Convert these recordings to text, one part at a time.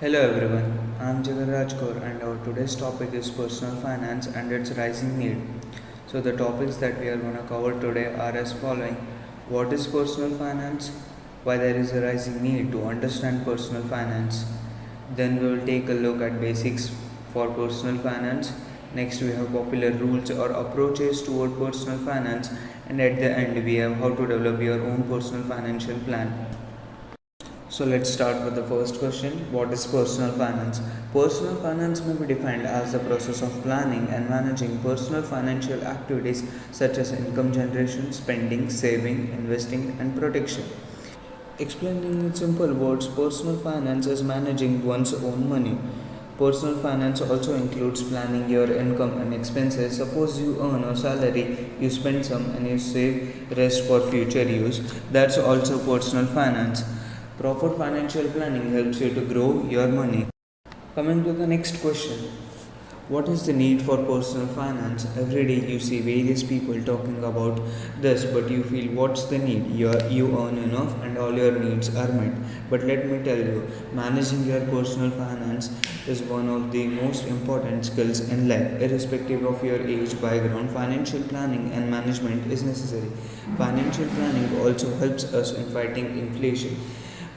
Hello everyone, I am Jagan Rajkor and our today's topic is personal finance and its rising need. So the topics that we are going to cover today are as following. What is personal finance? Why there is a rising need to understand personal finance. Then we will take a look at basics for personal finance. Next we have popular rules or approaches toward personal finance, and at the end we have how to develop your own personal financial plan. So let's start with the first question. What is personal finance? Personal finance may be defined as the process of planning and managing personal financial activities such as income generation, spending, saving, investing, and protection. Explaining in simple words, personal finance is managing one's own money. Personal finance also includes planning your income and expenses. Suppose you earn a salary, you spend some and you save rest for future use. That's also personal finance. Proper financial planning helps you to grow your money. Coming to the next question. What is the need for personal finance? Every day you see various people talking about this, but you feel what's the need? You earn enough and all your needs are met. But let me tell you, managing your personal finance is one of the most important skills in life. Irrespective of your age, background, financial planning and management is necessary. Financial planning also helps us in fighting inflation.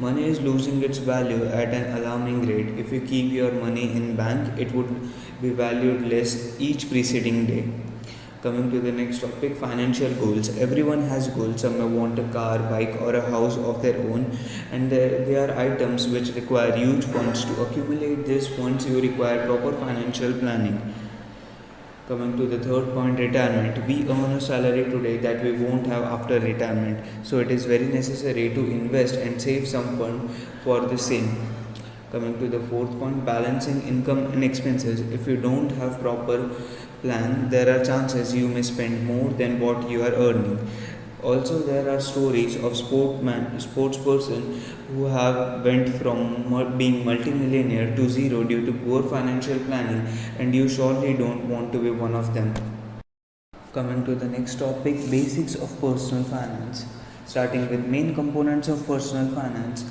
Money is losing its value at an alarming rate. If you keep your money in bank, it would be valued less each preceding day. Coming to the next topic, financial goals. Everyone has goals. Some may want a car, bike, or a house of their own, and they are items which require huge funds. To accumulate these funds, you require proper financial planning. Coming to the third point, retirement. We earn a salary today that we won't have after retirement, so it is very necessary to invest and save some fund for the same. Coming to the fourth point, balancing income and expenses. If you don't have proper plan, there are chances you may spend more than what you are earning. Also, there are stories of sports person who have went from being multimillionaire to zero due to poor financial planning, and you surely don't want to be one of them. Coming to the next topic, basics of personal finance. Starting with main components of personal finance.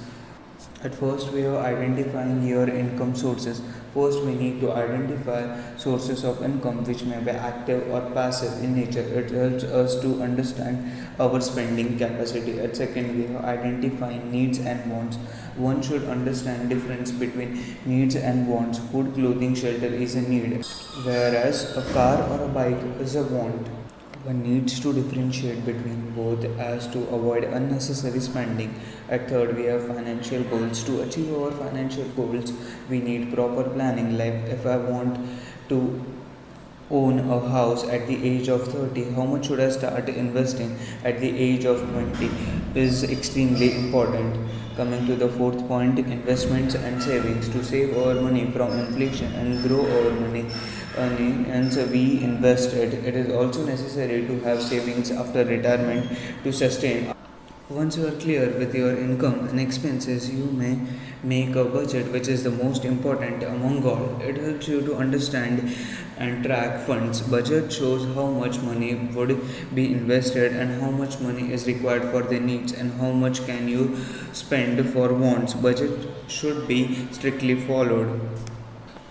At first, we are identifying your income sources. First, we need to identify sources of income which may be active or passive in nature. It helps us to understand our spending capacity. At second, we are identifying needs and wants. One should understand difference between needs and wants. Food, clothing, shelter is a need, whereas a car or a bike is a want. One needs to differentiate between both as to avoid unnecessary spending. At third, we have financial goals. To achieve our financial goals, we need proper planning. Like if I want to own a house at the age of 30, how much should I start investing at the age of 20 is extremely important. Coming to the fourth point, investments and savings. To save our money from inflation and grow our money earning, and so we invest it. It is also necessary to have savings after retirement to sustain. Once you are clear with your income and expenses, you may make a budget, which is the most important among all. It helps you to understand and track funds. Budget shows how much money would be invested and how much money is required for the needs and how much can you spend for wants. Budget should be strictly followed.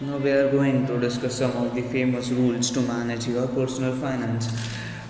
Now we are going to discuss some of the famous rules to manage your personal finance.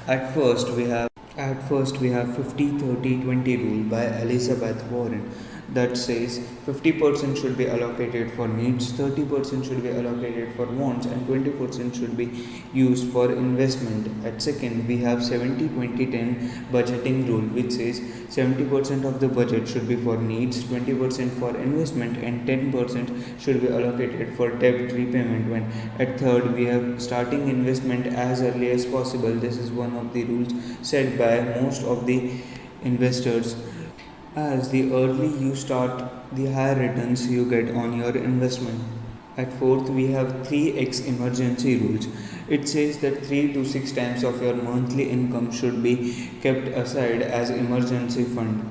At first we have at first, we have 50-30-20 rule by Elizabeth Warren that says 50% should be allocated for needs, 30% should be allocated for wants, and 20% should be used for investment. At second, we have 70-20-10 budgeting rule, which says 70% of the budget should be for needs, 20% for investment, and 10% should be allocated for debt repayment. When at third, we have starting investment as early as possible. This is one of the rules set by most of the investors. As the early you start, the higher returns you get on your investment. At fourth, we have 3x emergency rules. It says that 3 to 6 times of your monthly income should be kept aside as emergency fund.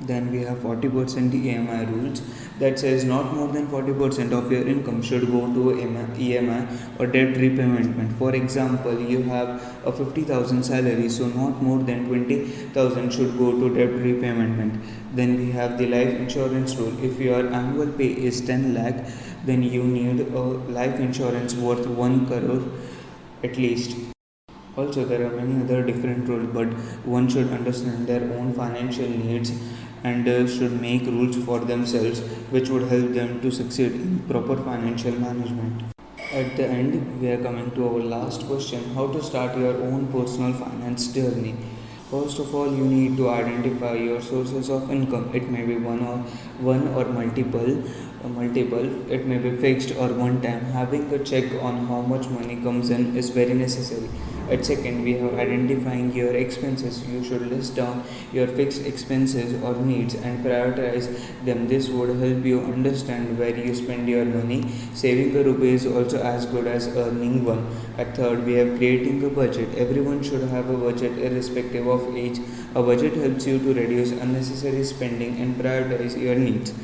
Then we have 40% EMI rules. that says not more than 40% of your income should go to EMI or debt repayment. For example, you have a 50,000 salary, so not more than 20,000 should go to debt repayment. Then we have the life insurance rule. If your annual pay is 10 lakh, then you need a life insurance worth 1 crore at least. Also, there are many other different rules, but one should understand their own financial needs and should make rules for themselves, which would help them to succeed in proper financial management. At the end, we are coming to our last question: how to start your own personal finance journey. First of all, you need to identify your sources of income. It may be one or multiple. It may be fixed or one time. Having a check on how much money comes in is very necessary. At second, we have identifying your expenses. You should list down your fixed expenses or needs and prioritize them. This would help you understand where you spend your money. Saving a rupee is also as good as earning one. At third, we have creating a budget. Everyone should have a budget irrespective of age. A budget helps you to reduce unnecessary spending and prioritize your needs.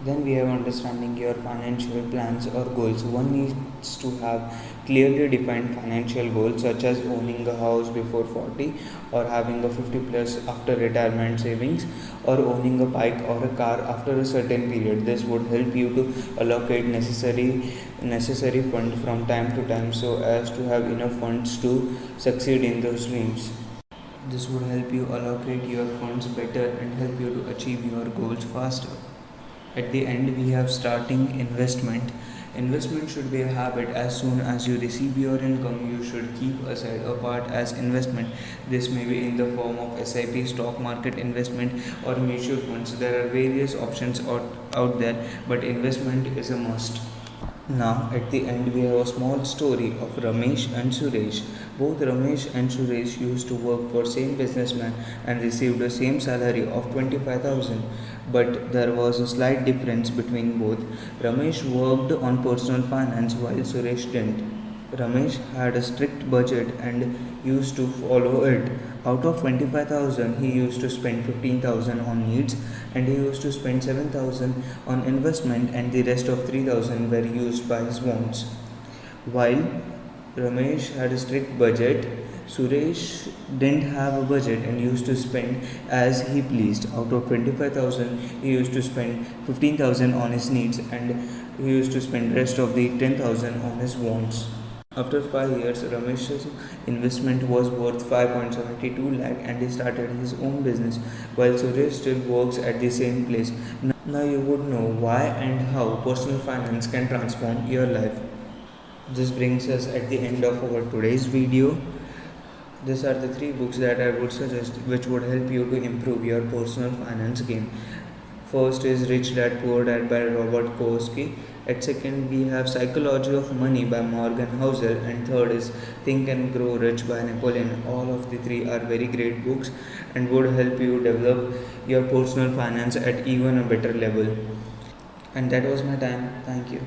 Then we have understanding your financial plans or goals. One needs to have clearly defined financial goals such as owning a house before 40 or having a 50 plus after retirement savings or owning a bike or a car after a certain period. This would help you to allocate necessary funds from time to time so as to have enough funds to succeed in those dreams. This would help you allocate your funds better and help you to achieve your goals faster. At the end, we have starting investment. Investment should be a habit. As soon as you receive your income, you should keep aside a part as investment. This may be in the form of SIP, stock market investment, or mutual funds. There are various options out there, but investment is a must. Now, at the end, we have a small story of Ramesh and Suresh. Both Ramesh and Suresh used to work for same businessman and received the same salary of 25,000. But there was a slight difference between both. Ramesh worked on personal finance while Suresh didn't. Ramesh had a strict budget and used to follow it. Out of 25,000, he used to spend 15,000 on needs and he used to spend 7,000 on investment and the rest of 3,000 were used by his wants. While Ramesh had a strict budget, Suresh didn't have a budget and used to spend as he pleased. Out of 25,000, he used to spend 15,000 on his needs and he used to spend rest of the 10,000 on his wants. After 5 years, Ramesh's investment was worth 5.72 lakh and he started his own business while Suresh still works at the same place. Now you would know why and how personal finance can transform your life. This brings us at the end of our today's video. These are the 3 books that I would suggest which would help you to improve your personal finance game. First is Rich Dad Poor Dad by Robert Kiyosaki. At second, we have Psychology of Money by Morgan Housel, and third is Think and Grow Rich by Napoleon. All of the 3 are very great books and would help you develop your personal finance at even a better level. And that was my time. Thank you.